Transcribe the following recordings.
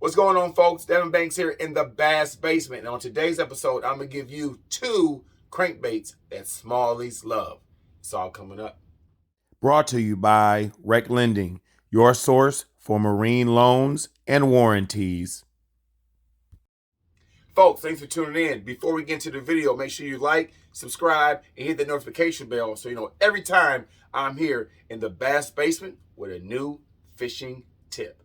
What's going on, folks? Devon Banks here in the Bass Basement. And on today's episode, I'm going to give you 2 crankbaits that smallies love. It's all coming up. Brought to you by Rec Lending, your source for marine loans and warranties. Folks, thanks for tuning in. Before we get into the video, make sure you like, subscribe, and hit the notification bell so you know every time I'm here in the Bass Basement with a new fishing tip.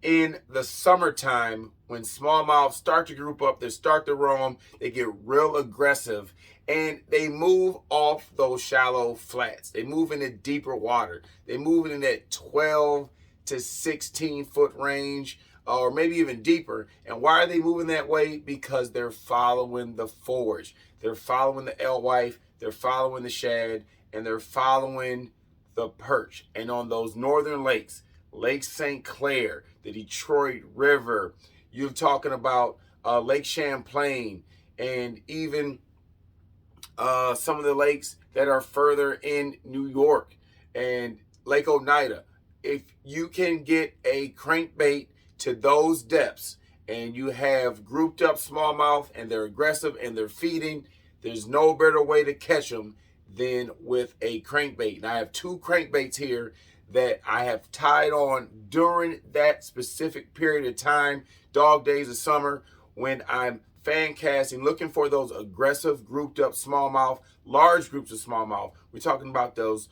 In the summertime, when smallmouth start to group up, they start to roam, they get real aggressive, and they move off those shallow flats. They move into deeper water. They move in that 12 to 16 foot range, or maybe even deeper. And why are they moving that way? Because they're following the forage. They're following the alewife, they're following the shad, and they're following the perch. And on those northern lakes, Lake St. Clair, the Detroit River, you're talking about Lake Champlain, and even some of the lakes that are further in New York and Lake Oneida. If you can get a crankbait to those depths and you have grouped up smallmouth and they're aggressive and they're feeding, there's no better way to catch them than with a crankbait. And I have 2 crankbaits here that I have tied on during that specific period of time, dog days of summer, when I'm fan casting, looking for those aggressive grouped up smallmouth, large groups of smallmouth. We're talking about those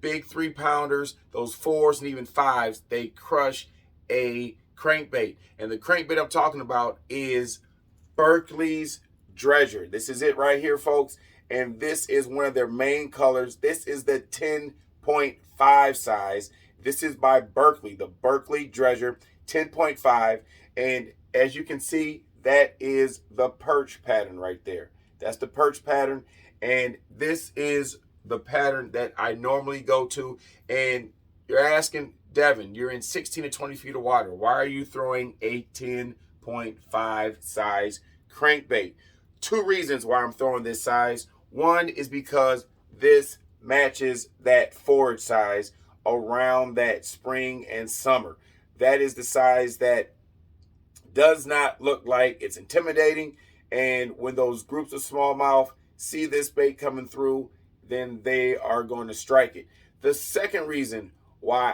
big 3-pounders, those 4s and even 5s. They crush a crankbait. And the crankbait I'm talking about is Berkeley's Dredger. This is it right here, folks. And this is one of their main colors. This is the 10.5 size. This is by Berkeley, the Berkeley Dredger 10.5. And as you can see, that is the perch pattern right there. That's the perch pattern. And this is the pattern that I normally go to. And you're asking, Devon, you're in 16 to 20 feet of water. Why are you throwing a 10.5 size crankbait? 2 reasons why I'm throwing this size. One is because this matches that forage size around that spring and summer. That is the size that does not look like it's intimidating. And when those groups of smallmouth see this bait coming through, then they are going to strike it. The second reason why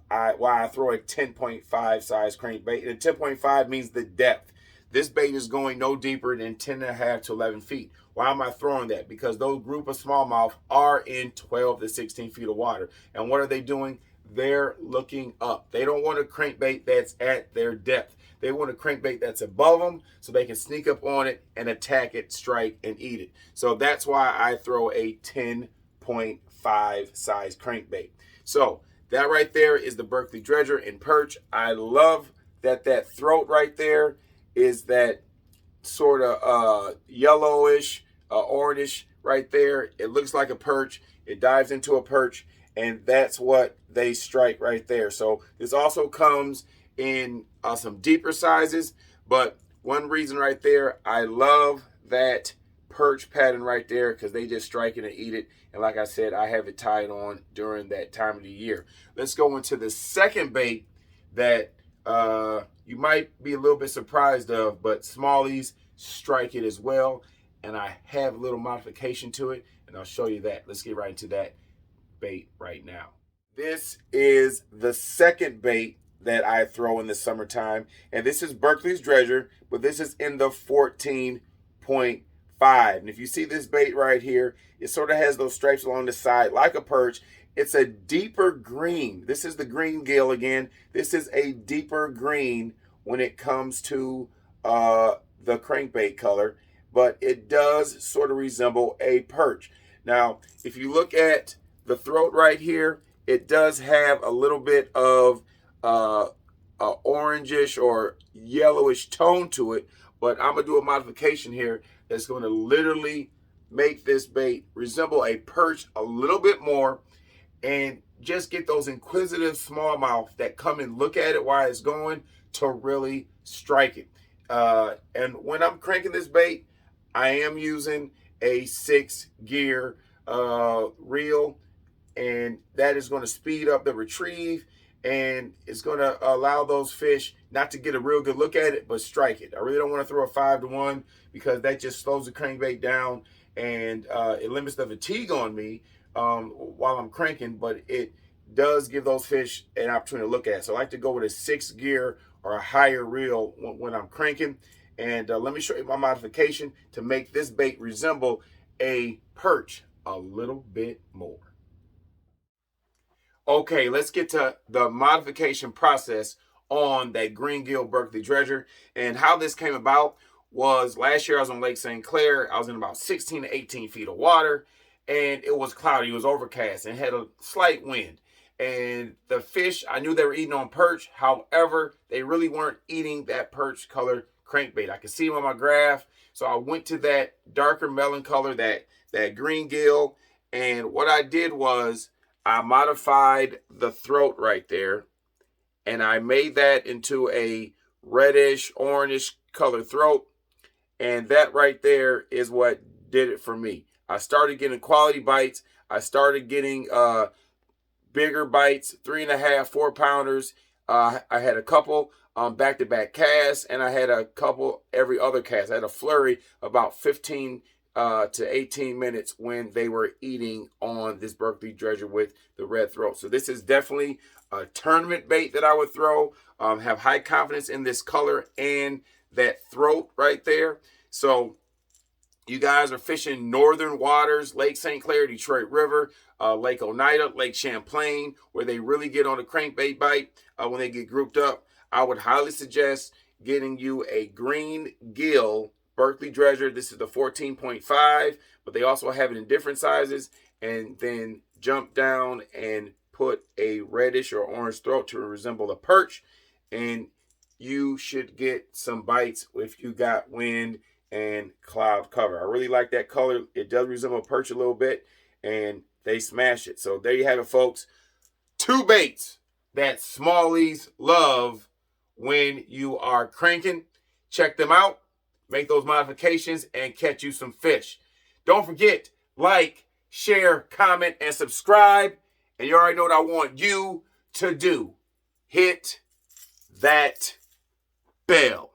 I throw a 10.5 size crankbait, and 10.5 means the depth. This bait is going no deeper than 10.5 to 11 feet. Why am I throwing that? Because those group of smallmouth are in 12 to 16 feet of water. And what are they doing? They're looking up. They don't want a crankbait that's at their depth. They want a crankbait that's above them so they can sneak up on it and attack it, strike, and eat it. So that's why I throw a 10.5 size crankbait. So that right there is the Berkeley Dredger in perch. I love that throat right there is that sort of yellowish, orangish right there. It looks like a perch. It dives into a perch, and that's what they strike right there. So this also comes in some deeper sizes, but one reason right there, I love that perch pattern right there because they just strike it and eat it. And like I said, I have it tied on during that time of the year. Let's go into the second bait that you might be a little bit surprised of, but smallies strike it as well. And I have a little modification to it, and I'll show you that. Let's get right into that bait right now. This is the second bait that I throw in the summertime, and this is Berkeley's Dredger, but this is in the 14.5. And if you see this bait right here, it sort of has those stripes along the side like a perch. It's a deeper green. This is the green gill again. This is a deeper green when it comes to the crankbait color, but it does sort of resemble a perch. Now, if you look at the throat right here, it does have a little bit of orangish or yellowish tone to it, but I'm gonna do a modification here that's going to literally make this bait resemble a perch a little bit more, and just get those inquisitive smallmouth that come and look at it while it's going to really strike it. And when I'm cranking this bait, I am using a 6-gear reel, and that is going to speed up the retrieve, and it's going to allow those fish not to get a real good look at it, but strike it. I really don't want to throw a 5-to-1 because that just slows the crankbait down and it limits the fatigue on me while I'm cranking, but it does give those fish an opportunity to look at. So I like to go with a 6 gear or a higher reel when I'm cranking. And let me show you my modification to make this bait resemble a perch a little bit more. Okay, let's get to the modification process on that green gill Berkeley dredger. And how this came about was last year I was on Lake St. Clair. I was in about 16 to 18 feet of water, and it was cloudy, it was overcast, and had a slight wind. And the fish, I knew they were eating on perch. However, they really weren't eating that perch color crankbait. I could see them on my graph. So I went to that darker melon color, that green gill. And what I did was I modified the throat right there, and I made that into a reddish, orangish color throat. And that right there is what did it for me. I started getting quality bites. I started getting bigger bites, 3.5, 4 pounders. I had a couple back-to-back casts, and I had a couple every other cast. I had a flurry about 15 to 18 minutes when they were eating on this Berkeley dredger with the red throat. So this is definitely a tournament bait that I would throw. Have high confidence in this color and that throat right there. So you guys are fishing northern waters, Lake St. Clair, Detroit River, Lake Oneida, Lake Champlain, where they really get on a crankbait bite when they get grouped up. I would highly suggest getting you a green gill Berkeley dredger. This is the 14.5, but they also have it in different sizes. And then jump down and put a reddish or orange throat to resemble a perch. And you should get some bites if you got wind and cloud cover. I really like that color. It does resemble a perch a little bit, and they smash it. So there you have it, folks. 2 baits that smallies love when you are cranking. Check them out. Make those modifications and catch you some fish. Don't forget, like, share, comment, and subscribe. And you already know what I want you to do. Hit that bell.